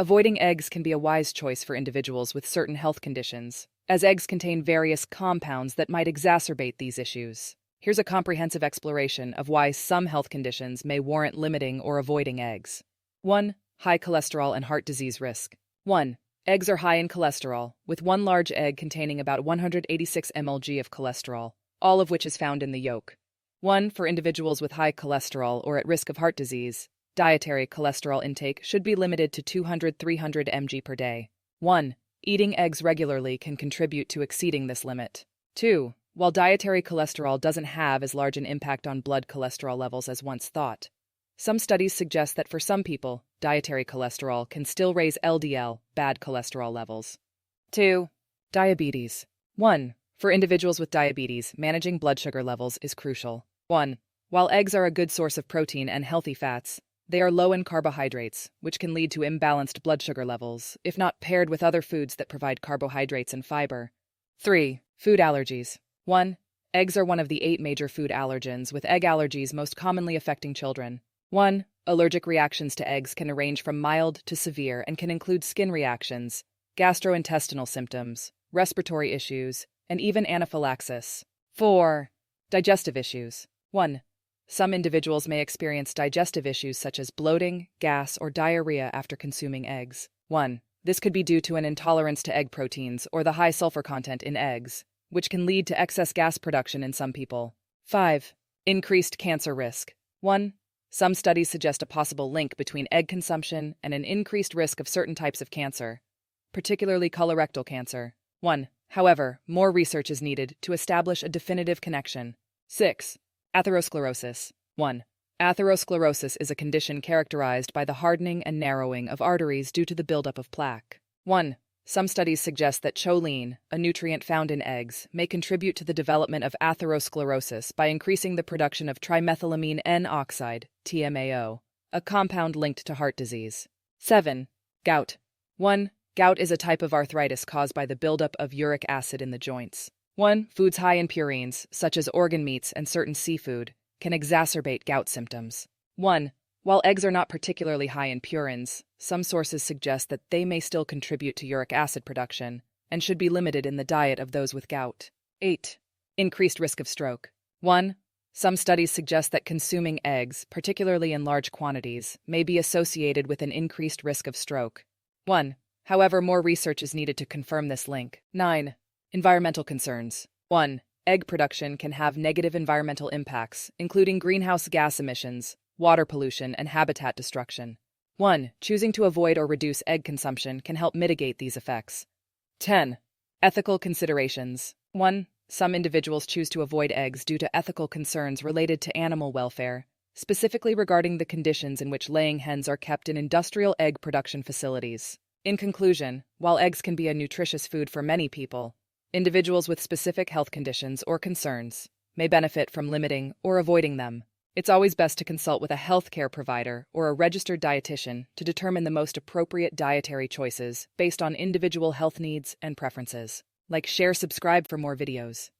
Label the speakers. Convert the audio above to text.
Speaker 1: Avoiding eggs can be a wise choice for individuals with certain health conditions, as eggs contain various compounds that might exacerbate these issues. Here's a comprehensive exploration of why some health conditions may warrant limiting or avoiding eggs. 1. High cholesterol and heart disease risk. 1. Eggs are high in cholesterol, with one large egg containing about 186 mg of cholesterol, all of which is found in the yolk. 1. For individuals with high cholesterol or at risk of heart disease, dietary cholesterol intake should be limited to 200-300 mg per day. 1. Eating eggs regularly can contribute to exceeding this limit. 2. While dietary cholesterol doesn't have as large an impact on blood cholesterol levels as once thought, some studies suggest that for some people, dietary cholesterol can still raise LDL, bad cholesterol levels. 2. Diabetes. 1. For individuals with diabetes, managing blood sugar levels is crucial. 1. While eggs are a good source of protein and healthy fats, they are low in carbohydrates, which can lead to imbalanced blood sugar levels, if not paired with other foods that provide carbohydrates and fiber. 3. Food allergies. 1. Eggs are one of the 8 major food allergens, with egg allergies most commonly affecting children. 1. Allergic reactions to eggs can range from mild to severe and can include skin reactions, gastrointestinal symptoms, respiratory issues, and even anaphylaxis. 4. Digestive issues. 1. Some individuals may experience digestive issues such as bloating, gas, or diarrhea after consuming eggs. 1. This could be due to an intolerance to egg proteins or the high sulfur content in eggs, which can lead to excess gas production in some people. 5. Increased cancer risk. 1. Some studies suggest a possible link between egg consumption and an increased risk of certain types of cancer, particularly colorectal cancer. 1. However, more research is needed to establish a definitive connection. 6. Atherosclerosis. 1. Atherosclerosis is a condition characterized by the hardening and narrowing of arteries due to the buildup of plaque. 1. Some studies suggest that choline, a nutrient found in eggs, may contribute to the development of atherosclerosis by increasing the production of trimethylamine N-oxide, TMAO, a compound linked to heart disease. 7. Gout. 1. Gout is a type of arthritis caused by the buildup of uric acid in the joints. 1. Foods high in purines, such as organ meats and certain seafood, can exacerbate gout symptoms. 1. While eggs are not particularly high in purines, some sources suggest that they may still contribute to uric acid production and should be limited in the diet of those with gout. 8. Increased risk of stroke. 1. Some studies suggest that consuming eggs, particularly in large quantities, may be associated with an increased risk of stroke. 1. However, more research is needed to confirm this link. 9. Environmental concerns. 1. Egg production can have negative environmental impacts, including greenhouse gas emissions, water pollution, and habitat destruction. 1. Choosing to avoid or reduce egg consumption can help mitigate these effects. 10. Ethical considerations. 1. Some individuals choose to avoid eggs due to ethical concerns related to animal welfare, specifically regarding the conditions in which laying hens are kept in industrial egg production facilities. In conclusion, while eggs can be a nutritious food for many people, individuals with specific health conditions or concerns may benefit from limiting or avoiding them. It's always best to consult with a healthcare provider or a registered dietitian to determine the most appropriate dietary choices based on individual health needs and preferences. Like, share, subscribe for more videos.